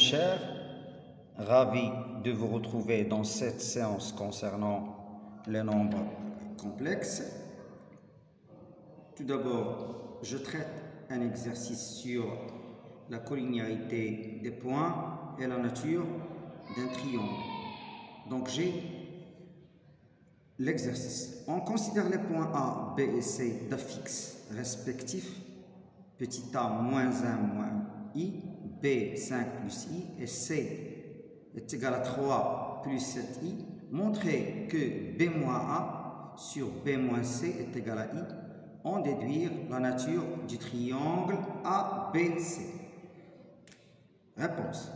chers, ravi de vous retrouver dans cette séance concernant les nombres complexes. Tout d'abord, je traite un exercice sur la collinéarité des points et la nature d'un triangle. Donc j'ai l'exercice. On considère les points A, B et C d'affixes respectifs. Petit a moins 1 moins i, B 5 plus i et C est égal à 3 plus 7i. Montrer que B moins a sur B moins C est égal à i. En déduire la nature du triangle ABC. Réponse.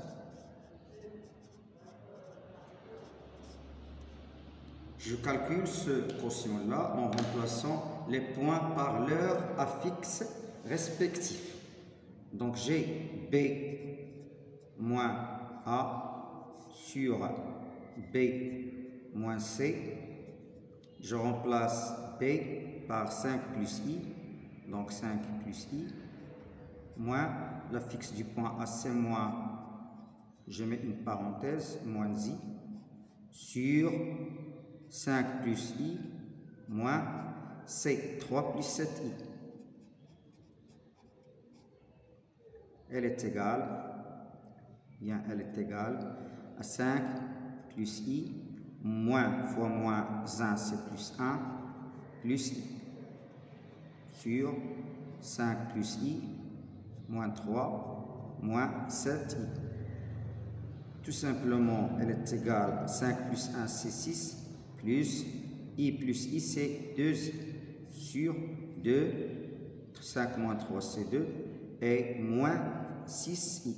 Je calcule ce quotient-là en remplaçant les points par leur affixe respectif. Donc j'ai B moins A sur B moins C. Je remplace B par 5 plus I, donc 5 plus I, moins l'affixe du point AC moins, je mets une parenthèse, moins I, sur 5 plus I, moins C, 3 plus 7I. Elle est égale à 5 plus I, moins fois moins 1, c'est plus 1, plus I, sur 5 plus I, moins 3, moins 7I. Tout simplement, elle est égale à 5 plus 1, c'est 6, plus I, c'est 2I, sur 2, 5 moins 3, c'est 2, et moins 6i.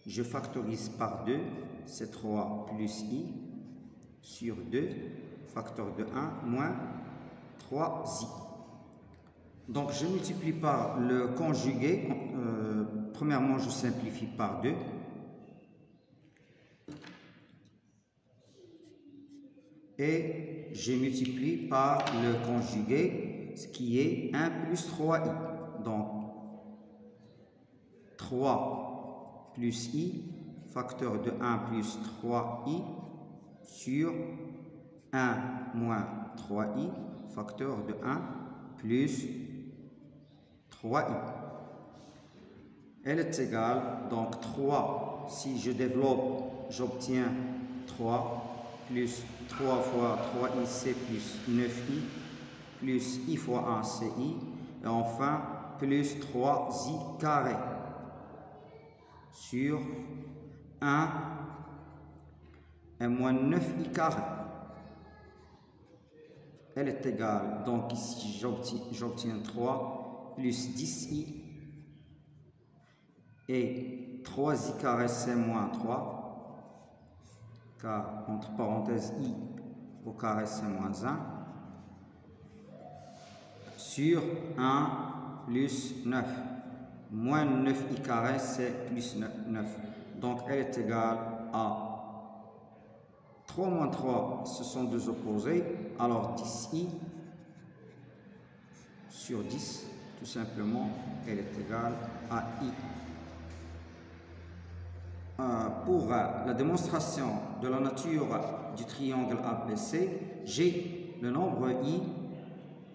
Je factorise par 2, c'est 3 plus i, sur 2, facteur de 1, moins 3i. Donc je multiplie par le conjugué. Premièrement, je simplifie par 2. Et je multiplie par le conjugué, ce qui est 1 plus 3i. Donc 3 plus i, facteur de 1 plus 3i, sur 1 moins 3i, facteur de 1 plus 3i. Elle est égale, donc 3, si je développe, j'obtiens 3 plus 3 fois 3i, c'est plus 9i, plus i fois 1, c'est i, et enfin plus 3i carré, sur 1 et moins 9i carré. Elle est égale, donc ici j'obtiens 3 plus 10i, et 3i carré c'est moins 3, car entre parenthèses i au carré c'est moins 1, sur 1 plus 9. Moins 9i carré, c'est plus 9. Donc, elle est égale à 3 moins 3, ce sont deux opposés. Alors, 10i sur 10, tout simplement, elle est égale à i. Pour la démonstration de la nature du triangle ABC, j'ai le nombre i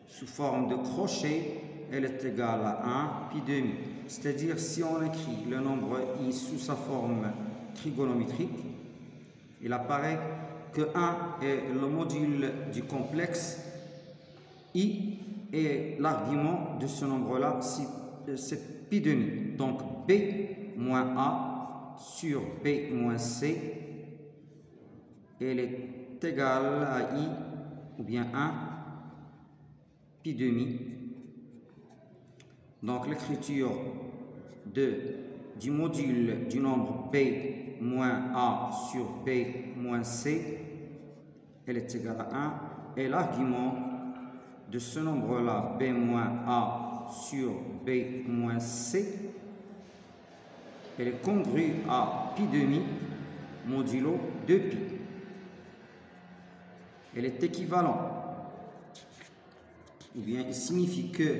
sous forme de crochet. Elle est égale à 1 pi demi. C'est-à-dire, si on écrit le nombre i sous sa forme trigonométrique, il apparaît que 1 est le module du complexe i et l'argument de ce nombre-là, c'est pi demi. Donc, b moins a sur b moins c, elle est égale à i, ou bien 1 pi demi. Donc l'écriture du module du nombre b moins a sur b moins c, elle est égale à 1. Et l'argument de ce nombre-là, b moins a sur b moins c, elle est congrue à pi demi modulo 2pi. Elle est équivalente. Eh bien, il signifie que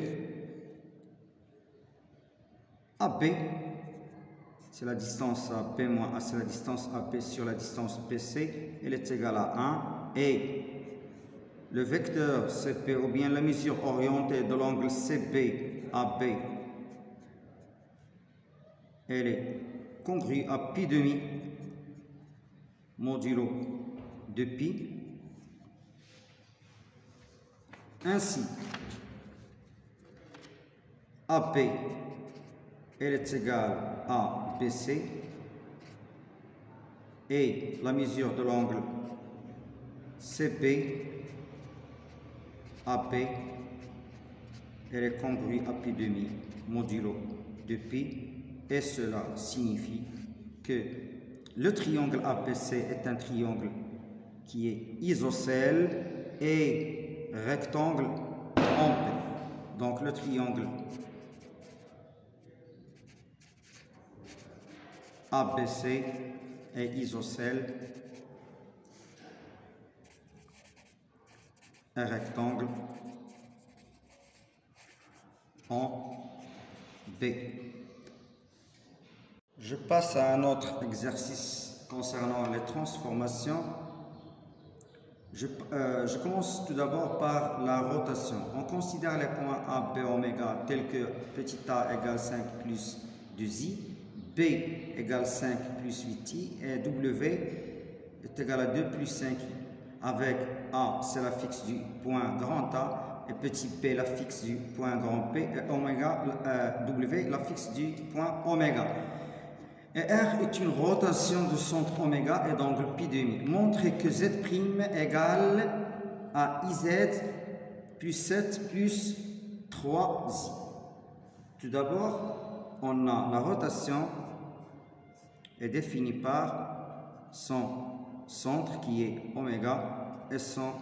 AB, c'est la distance AP moins A, c'est la distance AP sur la distance PC, elle est égale à 1, et le vecteur CP ou bien la mesure orientée de l'angle CB-AB, elle est congrue à pi demi modulo de pi. Ainsi, AP elle est égale à BC et la mesure de l'angle CP AP elle est congrue à pi demi modulo de pi, et cela signifie que le triangle APC est un triangle qui est isocèle et rectangle en P. Donc le triangle ABC est isocèle et rectangle en B. Je passe à un autre exercice concernant les transformations. Je commence tout d'abord par la rotation. On considère les points A, B, oméga tels que petit a égale 5 plus 2i, B égale 5 plus 8i et W est égal à 2 plus 5i. Avec A, c'est la fixe du point grand A, et petit p, la fixe du point grand P, et oméga, W, la fixe du point oméga. Et R est une rotation de centre oméga et d'angle pi demi. Montrez que Z' égale à IZ plus 7 plus 3i. Tout d'abord, on a la rotation est définie par son centre qui est oméga et son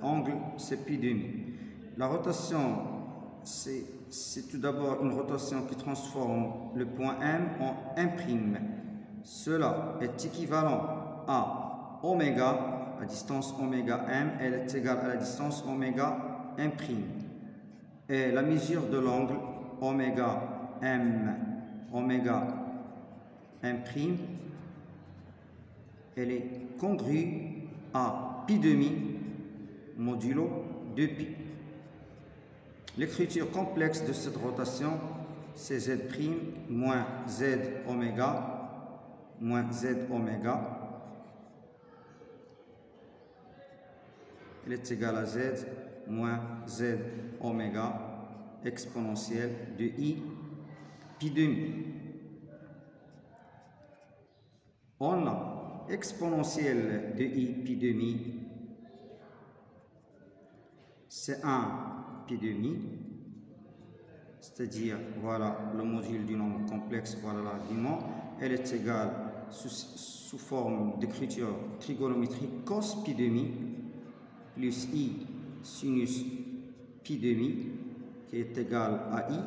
angle c'est pi demi. La rotation c'est tout d'abord une rotation qui transforme le point M en M'. Cela est équivalent à oméga, la distance oméga M, elle est égale à la distance oméga M'. Et la mesure de l'angle oméga M, elle est congrue à pi demi modulo 2pi. L'écriture complexe de cette rotation, c'est Z' moins Z oméga, elle est égale à Z moins Z oméga exponentielle de I pi demi. On a exponentielle de I pi demi, c'est 1 pi demi, c'est-à-dire voilà le module du nombre complexe, voilà l'argument. Elle est égale sous forme d'écriture trigonométrique cos pi demi plus I sinus pi demi qui est égal à I.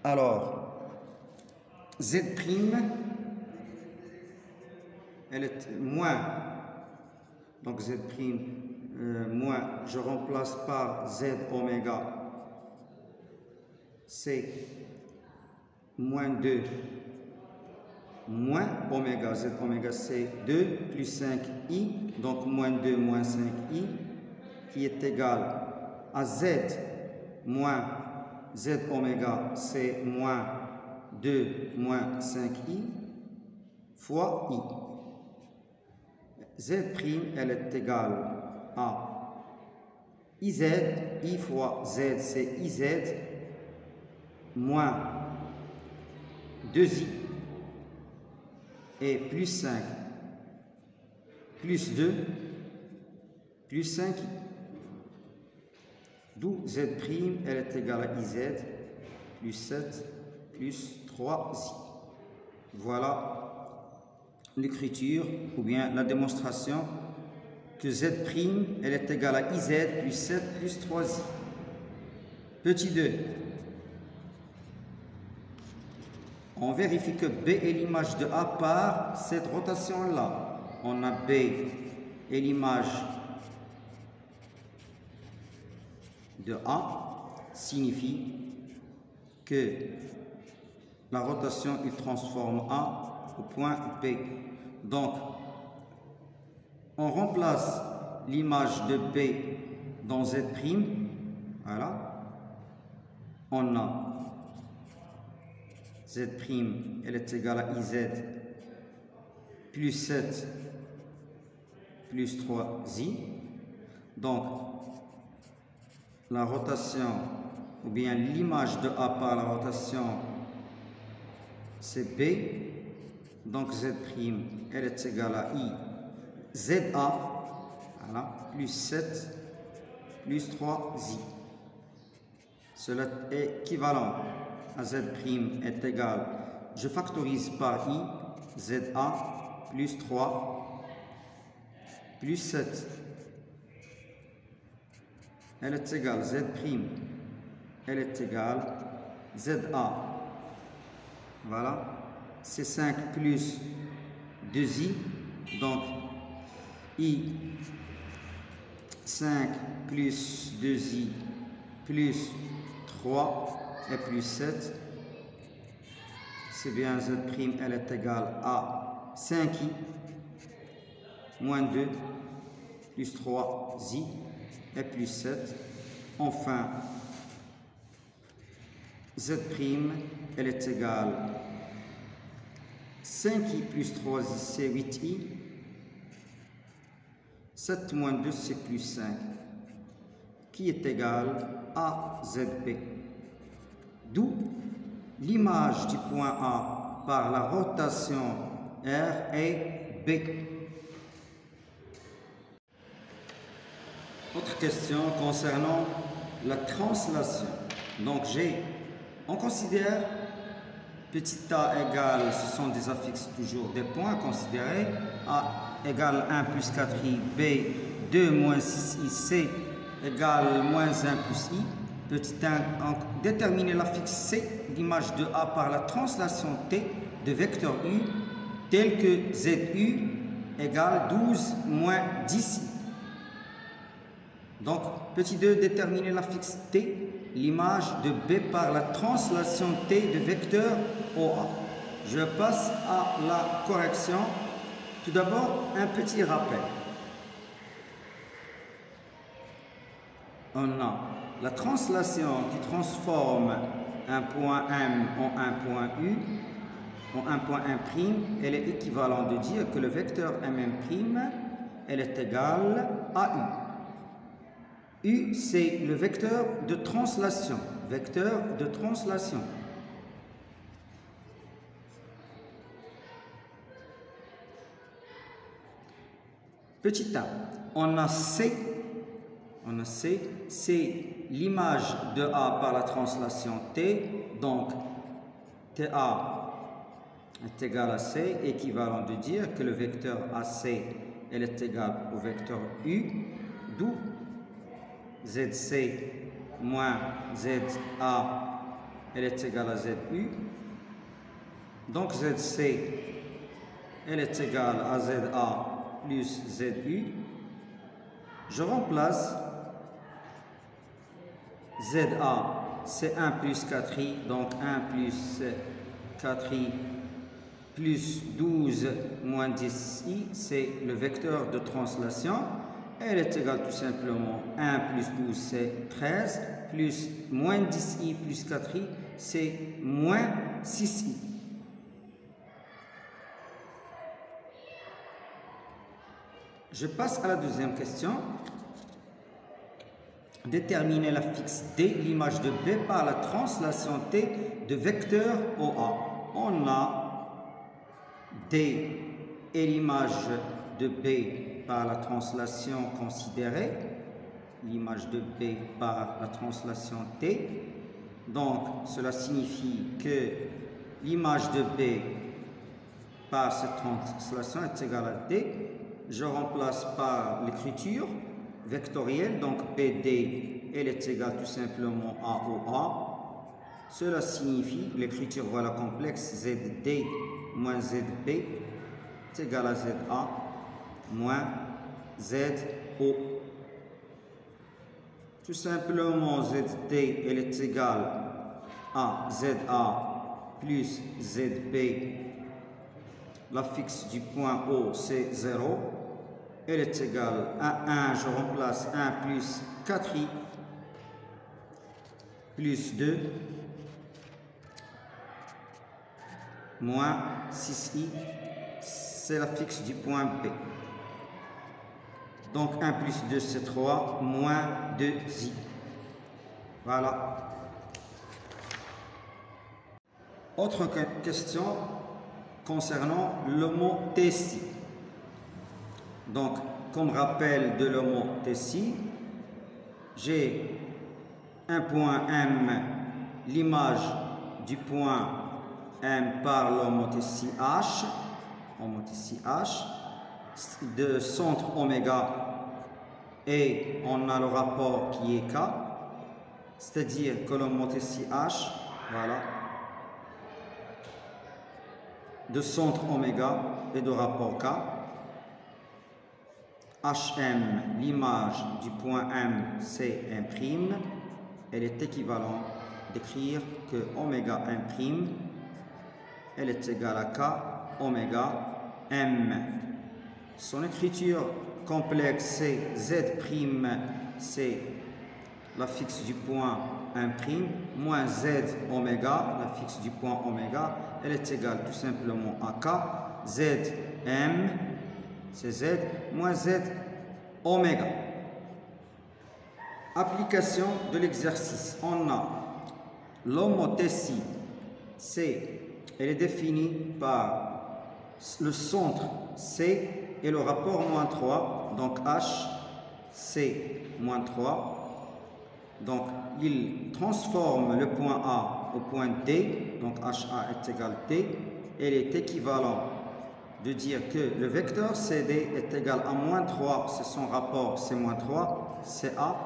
Alors Z' elle est moins, donc Z' moins, je remplace par Z oméga, c'est moins 2 moins oméga, Z oméga c'est 2 plus 5i, donc moins 2 moins 5i, qui est égal à Z moins Z oméga, c'est moins 2 moins 5i fois i. Z', elle est égale à IZ, I fois Z, c'est IZ, moins 2i, et plus 5, plus 2, plus 5i. D'où Z', elle est égale à IZ, plus 7, plus 3i. Voilà l'écriture ou bien la démonstration que Z', elle est égale à IZ plus 7 plus 3i. Petit 2. On vérifie que B est l'image de A par cette rotation-là. On a B est l'image de A, signifie que la rotation, il transforme A au point B. Donc, on remplace l'image de B dans Z'. Voilà. On a Z', elle est égale à IZ plus 7 plus 3i. Donc, la rotation, ou bien l'image de A par la rotation, c'est B. Donc, Z', elle est égale à I, ZA, voilà, plus 7 plus 3i. Cela est équivalent à Z' est égal, je factorise par I, ZA plus 3 plus 7. Elle est égale Z', elle est égale ZA. Voilà, c'est 5 plus 2i, donc I 5 plus 2i plus 3 et plus 7, c'est bien Z', elle est égale à 5i moins 2 plus 3i et plus 7. Enfin, Z', elle est égale 5i plus 3i, c'est 8i. 7 moins 2, c'est plus 5, qui est égal à ZB. D'où l'image du point A par la rotation R est B. Autre question concernant la translation. Donc, on considère petit a égale, ce sont des affixes toujours des points considérés, A égale 1 plus 4i, B 2 moins 6i, C égale moins 1 plus i. Petit 1, déterminer l'affixe C, l'image de A par la translation T de vecteur U, tel que ZU égale 12 moins 10i. Donc, petit 2, déterminer l'affixe T, l'image de B par la translation T de vecteur OA. Je passe à la correction. Tout d'abord, un petit rappel. On a la translation qui transforme un point M en un point U, en un point M', elle est équivalente de dire que le vecteur MM', elle est égale à U. U, c'est le vecteur de translation. Vecteur de translation. Petit a, on a C, c'est l'image de A par la translation T, donc TA est égal à C, équivalent de dire que le vecteur AC, elle est égal au vecteur U, d'où ZC moins ZA, elle est égale à ZU. Donc ZC, elle est égale à ZA plus ZU. Je remplace ZA, c'est 1 plus 4i, donc 1 plus 4i plus 12 moins 10i, c'est le vecteur de translation. Elle est égale tout simplement 1 plus 12, c'est 13, plus moins 10i plus 4i, c'est moins 6i. Je passe à la deuxième question. Déterminer l'affixe D, l'image de B par la translation T de vecteur OA. On a D et l'image de B par la translation considérée, l'image de B par la translation T. Donc, cela signifie que l'image de B par cette translation est égale à D. Je remplace par l'écriture vectorielle, donc BD, elle est égale tout simplement à OA. Cela signifie, l'écriture voilà complexe, ZD moins ZB est égal à ZA moins ZO. Tout simplement, ZD, elle est égale à ZA plus ZB, la fixe du point O c'est 0, elle est égale à 1, je remplace 1 plus 4i plus 2 moins 6i, c'est la fixe du point B. Donc 1 plus 2 c'est 3, moins 2i. Voilà. Autre question concernant le mot Tessie. Donc, comme rappel de le mot Tessie, j'ai un point M, l'image du point M par l'homothétie H, de centre oméga, et on a le rapport qui est K, c'est-à-dire que l'homothétie H, voilà, de centre oméga et de rapport K. HM, l'image du point M, c'est M', elle est équivalente d'écrire que oméga M', elle est égale à K oméga M. Son écriture complexe, c'est Z', c'est la fixe du point M', moins Z oméga, la fixe du point oméga, elle est égale tout simplement à K, Zm, c'est Z, moins Z oméga. Application de l'exercice. On a l'homothétie, elle est définie par le centre C et le rapport moins 3, donc H, C, moins 3. Donc, il transforme le point A au point D, donc HA est égal à T. Elle est équivalent de dire que le vecteur CD est égal à moins 3, c'est son rapport, c'est moins 3, c'est A.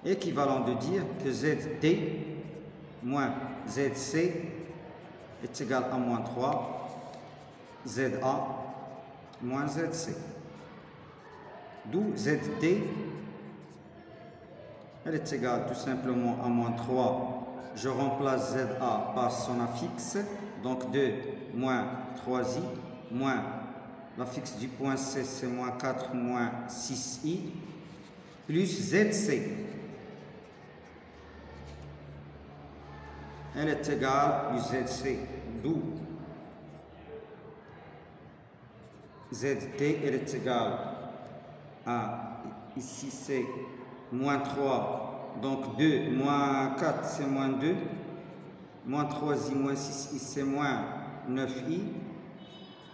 Équivalent de dire que ZD moins ZC est égal à moins 3, ZA moins ZC. D'où ZD, elle est égale tout simplement à moins 3. Je remplace ZA par son affixe, donc 2 moins 3i, moins la fixe du point C, c'est moins 4 moins 6i, plus ZC. Elle est égale à plus ZC, d'où ZT, elle est égale à, ici c'est moins 3, donc 2, moins 4 c'est moins 2, moins 3i, moins 6i c'est moins 9i,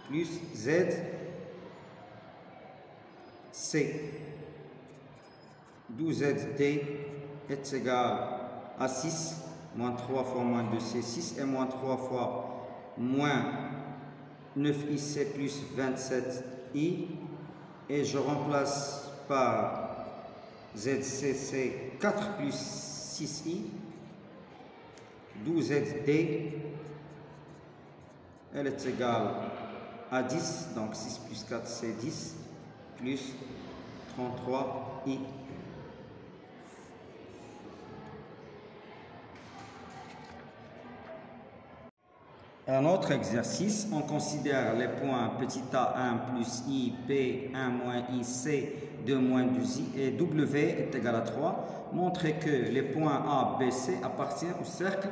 plus Z, C, d'où ZT est égal à 6, moins 3 fois moins 2 c'est 6, et moins 3 fois moins 9i c'est plus 27i, et je remplace par ZC c'est 4 plus 6i, d'où ZD, elle est égale à 10, donc 6 plus 4 c'est 10, plus 33i. Un autre exercice, on considère les points petit a1 plus i, p1 moins i, c2 moins 2i et w est égal à 3. Montrez que les points a, b, c appartiennent au cercle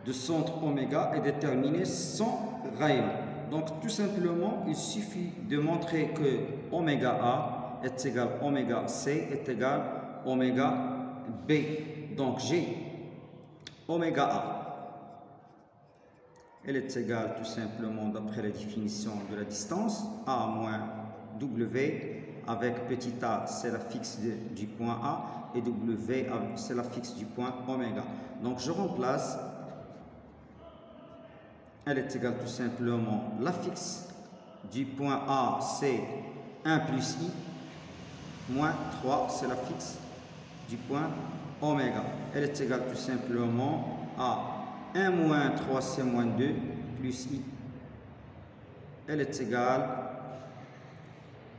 de centre oméga et déterminer son rayon. Donc tout simplement, il suffit de montrer que oméga a est égal à oméga c est égal à oméga b. Donc j'ai oméga a. Elle est égale tout simplement, d'après la définition de la distance, A moins W, avec petit a, c'est la fixe du point A, et W, c'est la fixe du point oméga. Donc je remplace, elle est égale tout simplement, la fixe du point A, c'est 1 plus I, moins 3, c'est la fixe du point oméga. Elle est égale tout simplement à 1 moins 3, c'est moins 2, plus i. Elle est égale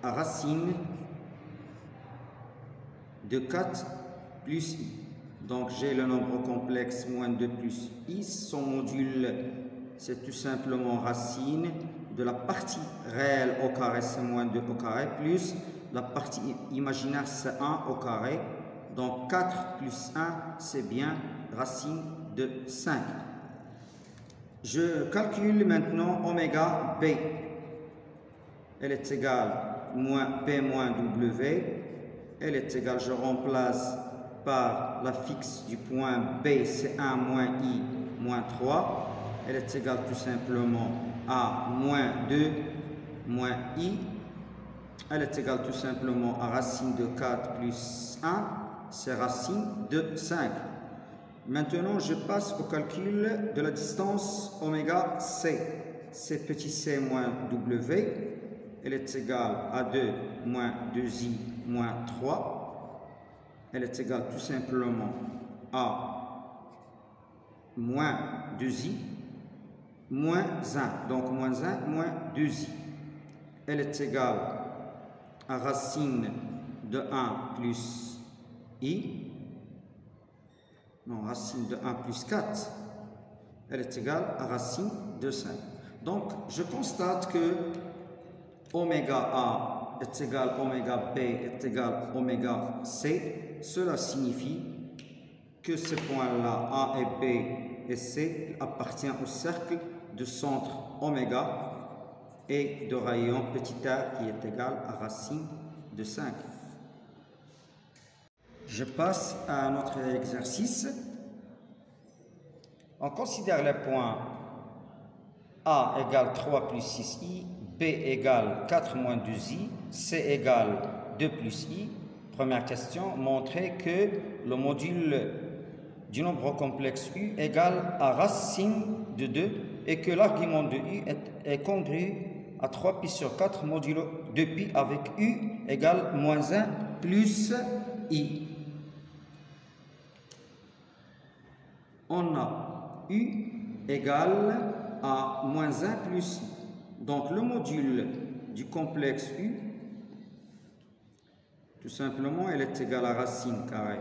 à racine de 4 plus i. Donc j'ai le nombre complexe moins 2 plus i. Son module, c'est tout simplement racine de la partie réelle au carré, c'est moins 2 au carré, plus la partie imaginaire, c'est 1 au carré. Donc 4 plus 1, c'est bien racine de 5. Je calcule maintenant oméga b. Elle est égale moins p moins w. Elle est égale, je remplace par la fixe du point B, c'est 1 moins I moins 3. Elle est égale tout simplement à moins 2 moins I. Elle est égale tout simplement à racine de 4 plus 1, c'est racine de 5. Maintenant, je passe au calcul de la distance oméga C. C'est petit c moins W. Elle est égale à 2 moins 2i moins 3. Elle est égale tout simplement à moins 2i moins 1. Donc moins 1 moins 2i. Elle est égale à racine de 1 plus i. Non, racine de 1 plus 4. Elle est égale à racine de 5. Donc, je constate que oméga A est égal oméga B est égal oméga C. Cela signifie que ces points-là, A et B et C, appartiennent au cercle de centre oméga et de rayon petit a qui est égal à racine de 5. Je passe à un autre exercice. On considère les points A égale 3 plus 6i, B égale 4 moins 2i, C égale 2 plus i. Première question, montrer que le module du nombre complexe u égale à racine de 2 et que l'argument de u est congru à 3 pi sur 4 modulo 2 pi avec u égale moins 1 plus i. On a u égale à moins 1 plus i. Donc le module du complexe u, tout simplement, elle est égale à racine carrée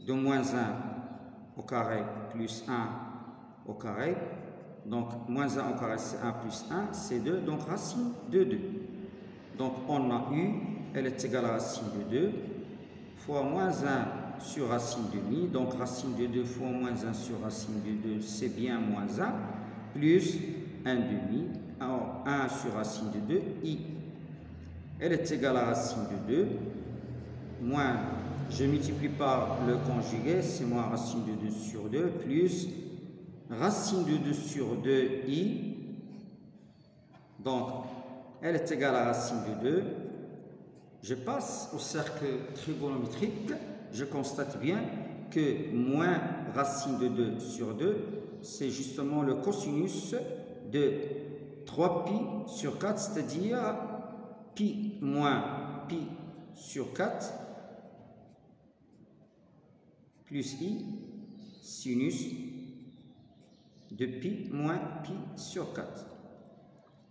de moins 1 au carré plus 1 au carré. Donc moins 1 au carré c'est 1 plus 1, c'est 2, donc racine de 2. Donc on a u, elle est égale à racine de 2 fois moins 1 sur racine de demi, donc racine de 2 fois moins 1 sur racine de 2, c'est bien moins 1, plus 1 demi, alors 1 sur racine de 2, i. Elle est égale à racine de 2, moins, je multiplie par le conjugué, c'est moins racine de 2 sur 2, plus racine de 2 sur 2, i. Donc, elle est égale à racine de 2. Je passe au cercle trigonométrique. Je constate bien que moins racine de 2 sur 2, c'est justement le cosinus de 3 pi sur 4, c'est-à-dire pi moins pi sur 4 plus i sinus de pi moins pi sur 4.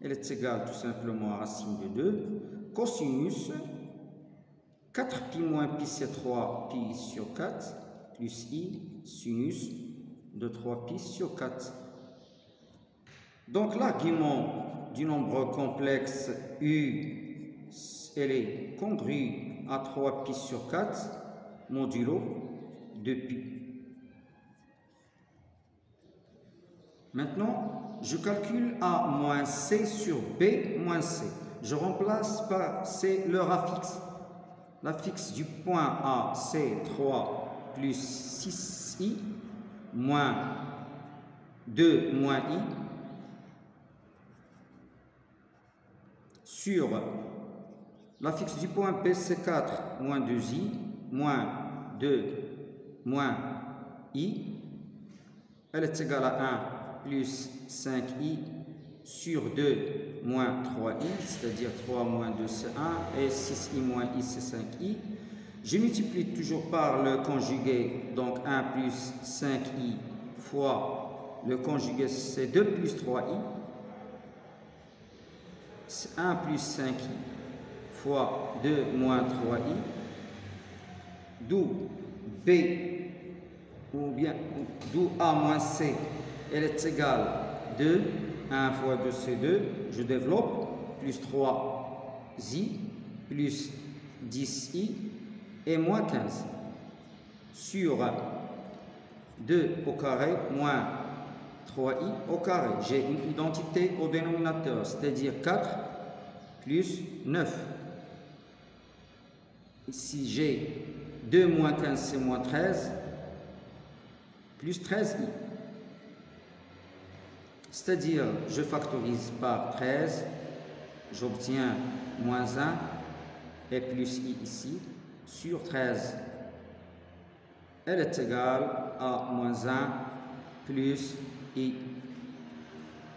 Elle est égale tout simplement à racine de 2 cosinus 4 pi moins pi c'est 3 pi sur 4 plus i sinus de 3 pi sur 4. Donc l'argument du nombre complexe u, elle est congrue à 3 pi sur 4 modulo de pi. Maintenant, je calcule A moins C sur B moins C. Je remplace par C leur affixe. L'affixe du point A, c'est 3 plus 6i moins 2 moins i sur l'affixe du point B, c'est 4 moins 2i moins 2 moins i. Elle est égale à 1 plus 5i sur 2 moins 3i, c'est-à-dire 3 moins 2 c'est 1 et 6i moins i c'est 5i. Je multiplie toujours par le conjugué, donc 1 plus 5i fois le conjugué c'est 2 plus 3i, c'est 1 plus 5i fois 2 moins 3i, d'où B, ou bien d'où A moins C, elle est égale 2, 1 fois 2 c'est 2, je développe, plus 3i, plus 10i, et moins 15, sur 2 au carré, moins 3i au carré. J'ai une identité au dénominateur, c'est-à-dire 4 plus 9. Ici, j'ai 2 moins 15, c'est moins 13, plus 13i. C'est-à-dire, je factorise par 13, j'obtiens moins 1 et plus i ici, sur 13. Elle est égale à moins 1 plus i.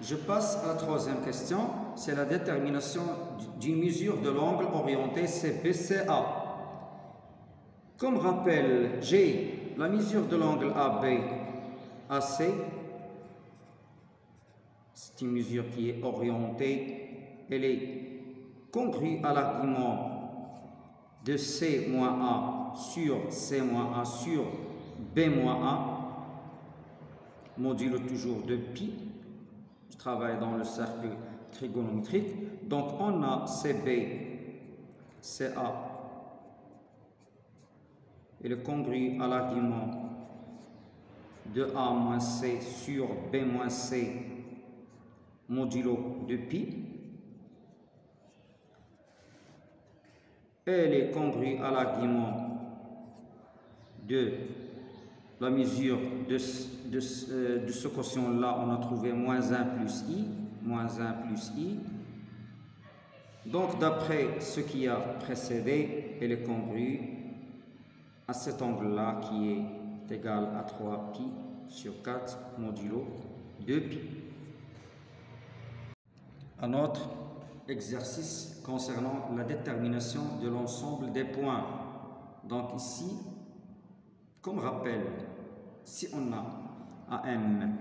Je passe à la troisième question, c'est la détermination d'une mesure de l'angle orienté CBCA. Comme rappel, j'ai la mesure de l'angle AB AC. C'est une mesure qui est orientée, elle est congrue à l'argument de C moins A sur C moins A sur B moins A, modulo toujours de pi. Je travaille dans le cercle trigonométrique. Donc on a CB, CA, elle est congrue à l'argument de A moins C sur B moins C, modulo de pi. Elle est congrue à l'argument de la mesure de ce quotient-là, on a trouvé moins 1 plus i, moins 1 plus i. Donc, d'après ce qui a précédé, elle est congrue à cet angle-là qui est égal à 3pi sur 4 modulo 2pi. Un autre exercice concernant la détermination de l'ensemble des points. Donc ici, comme rappel, si on a AM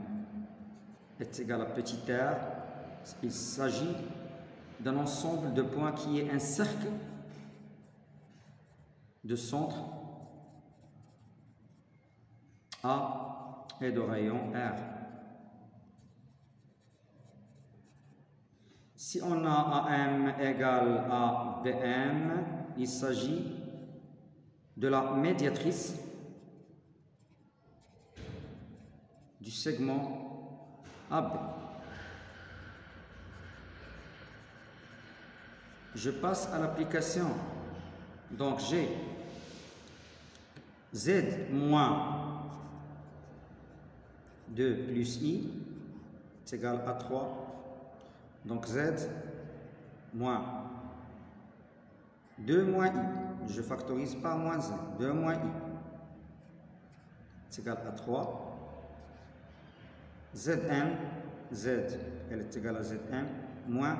est égal à petit r, il s'agit d'un ensemble de points qui est un cercle de centre A et de rayon R. Si on a AM égale à BM, il s'agit de la médiatrice du segment AB. Je passe à l'application. Donc j'ai Z moins 2 plus I est égal à 3. Donc Z moins 2 moins I. Je factorise par moins 1. 2 moins I est égal à 3. Zn, Z, elle est égale à Zn, moins,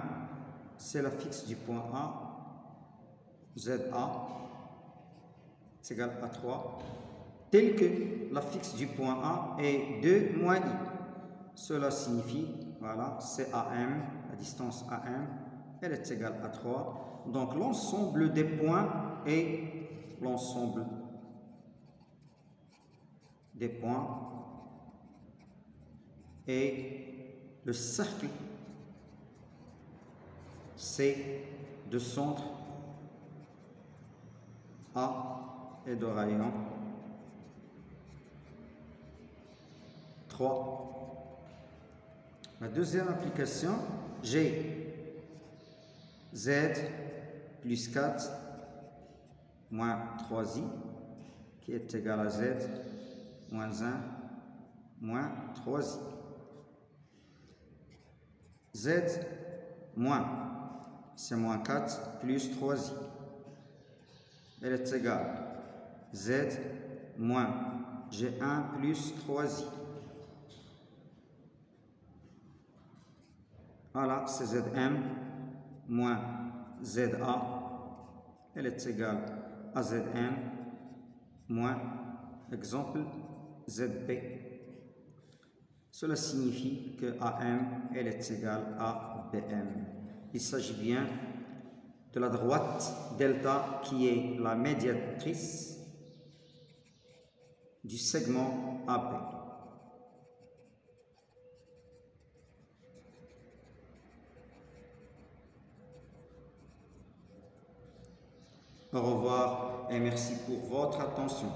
c'est la fixe du point A, Za est égal à 3, tel que la fixe du point A est 2 moins I. Cela signifie, voilà, c'est AM, la distance AM, elle est égale à 3. Donc l'ensemble des points est l'ensemble des points et le cercle C de centre A et de rayon 3. La deuxième application, j'ai Z plus 4 moins 3i qui est égal à Z moins 1 moins 3i. Z moins, c'est moins 4 plus 3i. Elle est égale Z moins G1 plus 3i. Voilà, c'est Zm moins Za. Elle est égale à Zn moins, exemple, Zb. Cela signifie que AM elle est égale à BM. Il s'agit bien de la droite delta qui est la médiatrice du segment AP. Au revoir et merci pour votre attention.